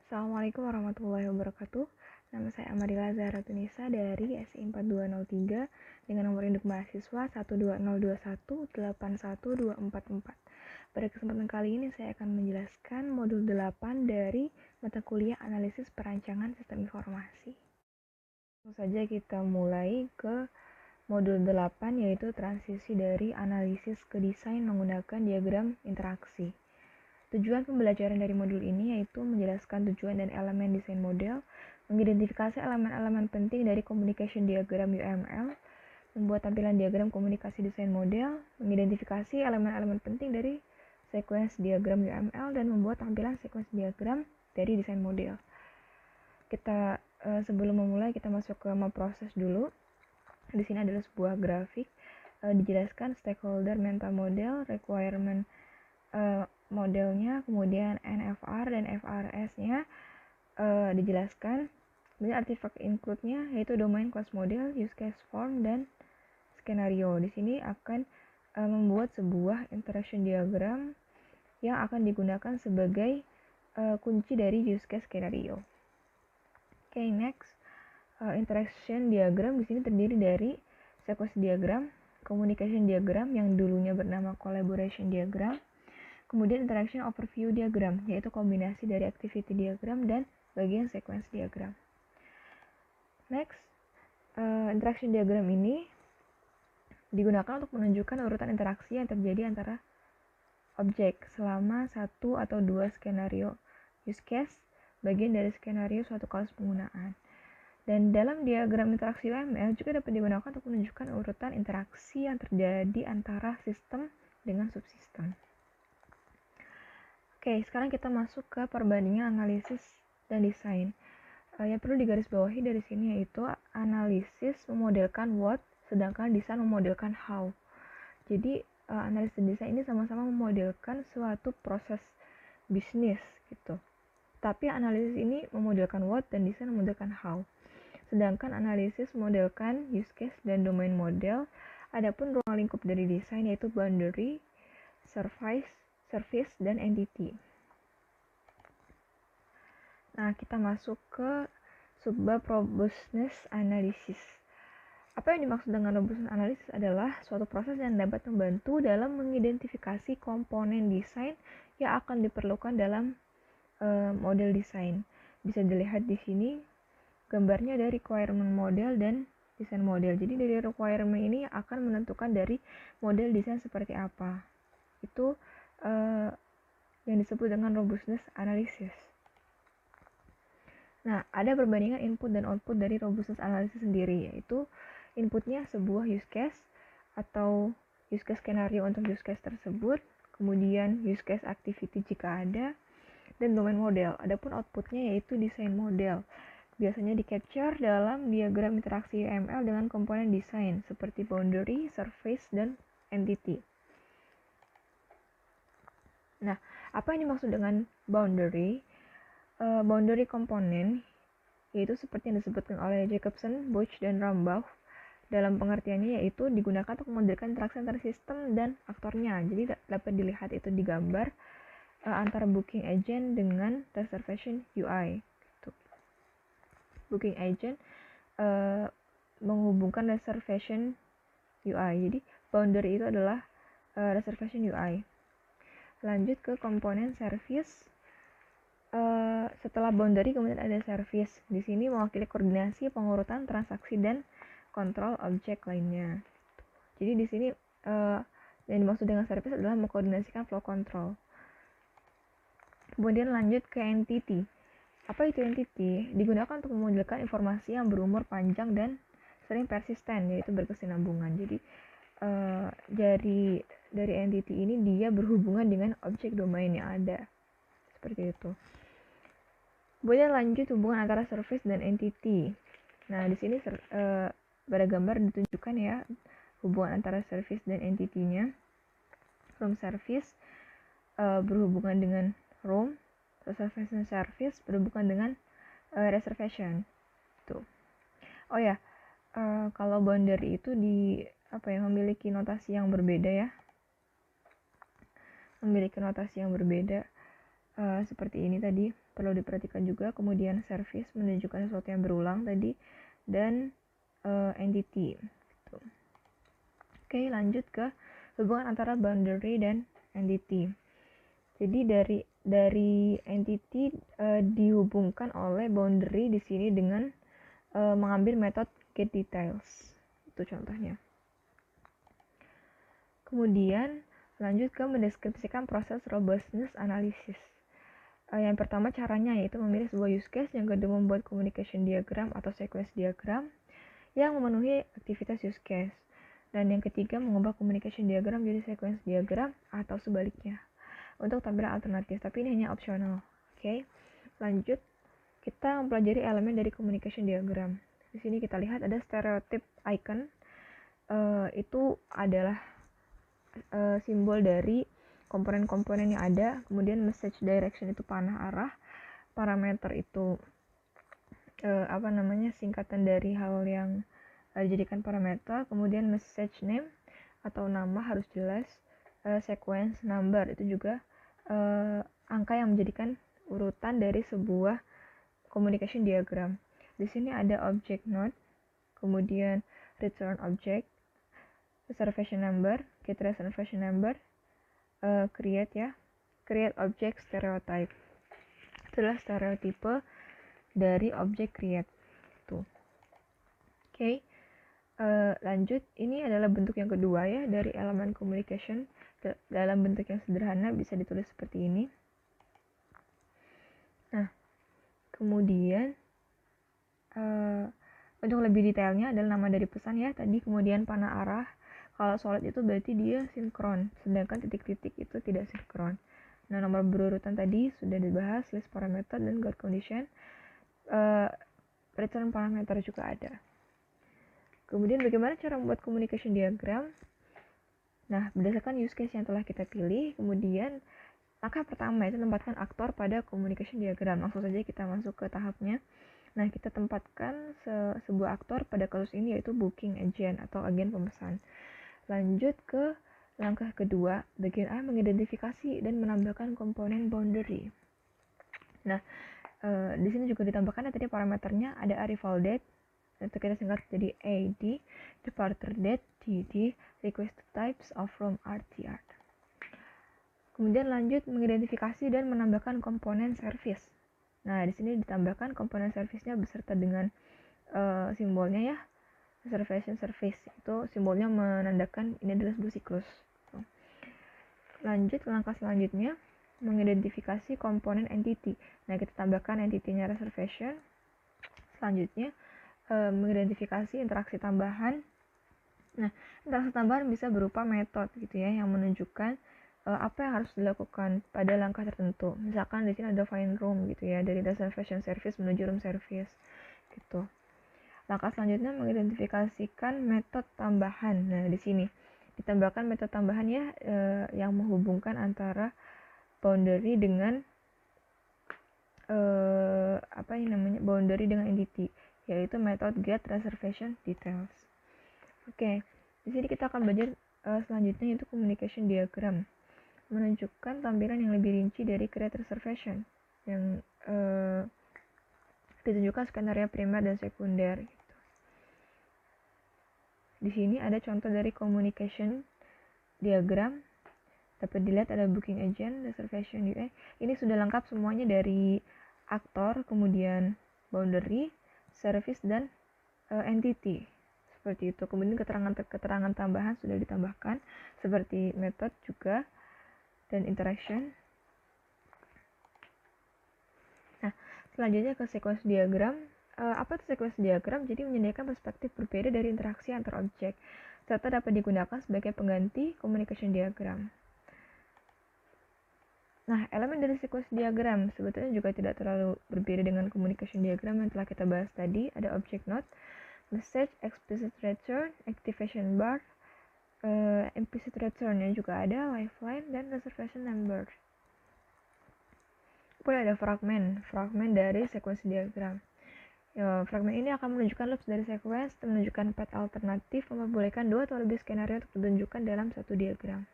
Assalamualaikum warahmatullahi wabarakatuh. Nama saya Amadila Zahra Tunisa dari SI 4203 dengan nomor induk mahasiswa 12021812444. Pada kesempatan kali ini saya akan menjelaskan modul 8 dari mata kuliah analisis perancangan sistem informasi. Langsung saja kita mulai ke modul 8 yaitu transisi dari analisis ke desain menggunakan diagram interaksi. Tujuan pembelajaran dari modul ini yaitu menjelaskan tujuan dan elemen desain model, mengidentifikasi elemen-elemen penting dari communication diagram UML, membuat tampilan diagram komunikasi desain model, mengidentifikasi elemen-elemen penting dari sequence diagram UML, dan membuat tampilan sequence diagram dari desain model. Sebelum memulai kita masuk ke proses dulu. Di sini adalah sebuah grafik dijelaskan stakeholder mental model, requirement modelnya, kemudian NFR dan FRS-nya dijelaskan. Kemudian artifact include-nya yaitu domain class model, use case form, dan skenario. Di sini akan membuat sebuah interaction diagram yang akan digunakan sebagai kunci dari use case skenario. Okay, next. Interaction diagram di sini terdiri dari sequence diagram, communication diagram yang dulunya bernama collaboration diagram, kemudian interaction overview diagram, yaitu kombinasi dari activity diagram dan bagian sequence diagram. Next, interaction diagram ini digunakan untuk menunjukkan urutan interaksi yang terjadi antara objek selama satu atau dua skenario use case, bagian dari skenario suatu kasus penggunaan. Dan dalam diagram interaksi UML juga dapat digunakan untuk menunjukkan urutan interaksi yang terjadi antara sistem dengan subsistem. Oke, sekarang kita masuk ke perbandingan analisis dan desain. Yang perlu digarisbawahi dari sini yaitu analisis memodelkan what, sedangkan desain memodelkan how. Jadi analisis dan desain ini sama-sama memodelkan suatu proses bisnis gitu. Tapi analisis ini memodelkan what dan desain memodelkan how. Sedangkan analisis memodelkan use case dan domain model. Adapun ruang lingkup dari desain yaitu boundary, service, dan entity. Nah, kita masuk ke subbab robustness analysis. Apa yang dimaksud dengan robustness analysis adalah suatu proses yang dapat membantu dalam mengidentifikasi komponen desain yang akan diperlukan dalam model desain. Bisa dilihat di sini gambarnya ada requirement model dan desain model. Jadi dari requirement ini akan menentukan dari model desain seperti apa. Itu yang disebut dengan robustness analysis. Nah, ada perbandingan input dan output dari robustness analysis sendiri, yaitu inputnya sebuah use case atau use case skenario untuk use case tersebut, kemudian use case activity jika ada, dan domain model. Adapun outputnya yaitu desain model. Biasanya di-capture dalam diagram interaksi UML dengan komponen desain seperti boundary, surface, dan entity. Nah, apa yang dimaksud dengan boundary? Boundary komponen yaitu seperti yang disebutkan oleh Jacobson, Buch, dan Rambaugh. Dalam pengertiannya yaitu digunakan untuk memodelkan interaksi antara sistem dan aktornya. Jadi dapat dilihat itu di gambar antara booking agent dengan reservation UI. Booking agent menghubungkan reservation UI. Jadi boundary itu adalah reservation UI. Lanjut ke komponen service. Setelah boundary kemudian ada service. Di sini mewakili koordinasi, pengurutan, transaksi, dan kontrol objek lainnya. Jadi di sini yang dimaksud dengan service adalah mengkoordinasikan flow control. Kemudian lanjut ke entity. Apa itu entity? Digunakan untuk memodelkan informasi yang berumur panjang dan sering persisten, yaitu berkesinambungan. Jadi dari entity ini dia berhubungan dengan objek domain yang ada. Seperti itu. Kemudian lanjut hubungan antara service dan entity. Nah, di sini pada gambar ditunjukkan ya hubungan antara service dan entity-nya. Room service berhubungan dengan room, reservation service berhubungan dengan reservation. Tuh. Oh ya, kalau boundary itu memiliki notasi yang berbeda ya. Memiliki notasi yang berbeda. seperti ini tadi, perlu diperhatikan juga. Kemudian service menunjukkan sesuatu yang berulang tadi, dan entity gitu. Oke, lanjut ke hubungan antara boundary dan entity. Jadi dari entity dihubungkan oleh boundary di sini dengan mengambil metode getDetails. Itu contohnya. Kemudian lanjut ke mendeskripsikan proses robustness analysis. Yang pertama caranya yaitu memilih sebuah use case, yang kedua membuat communication diagram atau sequence diagram yang memenuhi aktivitas use case, dan yang ketiga mengubah communication diagram jadi sequence diagram atau sebaliknya untuk tampilan alternatif, tapi ini hanya opsional. Oke. Lanjut, kita mempelajari elemen dari communication diagram. Di sini kita lihat ada stereotype icon. Itu adalah simbol dari komponen-komponen yang ada. Kemudian message direction itu panah arah, parameter itu singkatan dari hal yang dijadikan parameter. Kemudian message name atau nama harus jelas. Sequence number itu juga angka yang menjadikan urutan dari sebuah communication diagram. Di sini ada object node, kemudian return object, reservation number, get reservation number, create object stereotype. Itulah stereotipe dari object create. Tuh. Oke. Lanjut, ini adalah bentuk yang kedua ya dari elemen communication. Dalam bentuk yang sederhana bisa ditulis seperti ini. Nah, kemudian untuk lebih detailnya adalah nama dari pesan ya tadi, kemudian panah arah. Kalau solid itu berarti dia sinkron, sedangkan titik-titik itu tidak sinkron. Nah, nomor berurutan tadi sudah dibahas, list parameter dan guard condition. Return parameter juga ada. Kemudian bagaimana cara membuat communication diagram? Nah, berdasarkan use case yang telah kita pilih, kemudian langkah pertama itu tempatkan aktor pada communication diagram. Langsung saja kita masuk ke tahapnya. Nah, kita tempatkan sebuah aktor pada kasus ini yaitu booking agent atau agen pemesan. Lanjut ke langkah kedua, bagian A mengidentifikasi dan menambahkan komponen boundary. Nah, di sini juga ditambahkan tadi parameternya ada arrival date, itu kita singkat jadi AD, departure date DD, request types of from RTR. Kemudian lanjut mengidentifikasi dan menambahkan komponen service. Nah, di sini ditambahkan komponen service-nya beserta dengan simbolnya ya. Reservation service itu simbolnya menandakan ini adalah sebuah siklus. Lanjut ke langkah selanjutnya, mengidentifikasi komponen entity. Nah, kita tambahkan entity-nya reservation. Selanjutnya, mengidentifikasi interaksi tambahan. Nah, interaksi tambahan bisa berupa metode gitu ya, yang menunjukkan apa yang harus dilakukan pada langkah tertentu. Misalkan di sini ada find room gitu ya, dari reservation service menuju room service gitu. Langkah selanjutnya mengidentifikasikan metode tambahan. Nah, di sini ditambahkan metode tambahan ya yang menghubungkan antara boundary dengan boundary dengan entity, yaitu metode get reservation details. Oke, di sini kita akan belajar selanjutnya yaitu communication diagram, menunjukkan tampilan yang lebih rinci dari create reservation yang ditunjukkan skenario primer dan sekunder. Gitu. Di sini ada contoh dari communication diagram. Dapat dilihat ada booking agent, reservation UI. Ini sudah lengkap semuanya dari aktor, kemudian boundary, service, dan entity. Seperti itu. Kemudian keterangan tambahan sudah ditambahkan seperti method juga dan interaction. Nah, selanjutnya ke sequence diagram. Apa itu sequence diagram? Jadi menyediakan perspektif berbeda dari interaksi antar objek, serta dapat digunakan sebagai pengganti communication diagram. Nah, elemen dari sequence diagram sebetulnya juga tidak terlalu berbeda dengan communication diagram yang telah kita bahas tadi. Ada object node, message, explicit return, activation bar, implicit return-nya juga ada, lifeline, dan reservation number. Kemudian ada fragmen dari sequence diagram. Fragmen ini akan menunjukkan loops dari sequence, menunjukkan path alternatif, memperbolehkan 2 atau lebih skenario untuk ditunjukkan dalam satu diagram.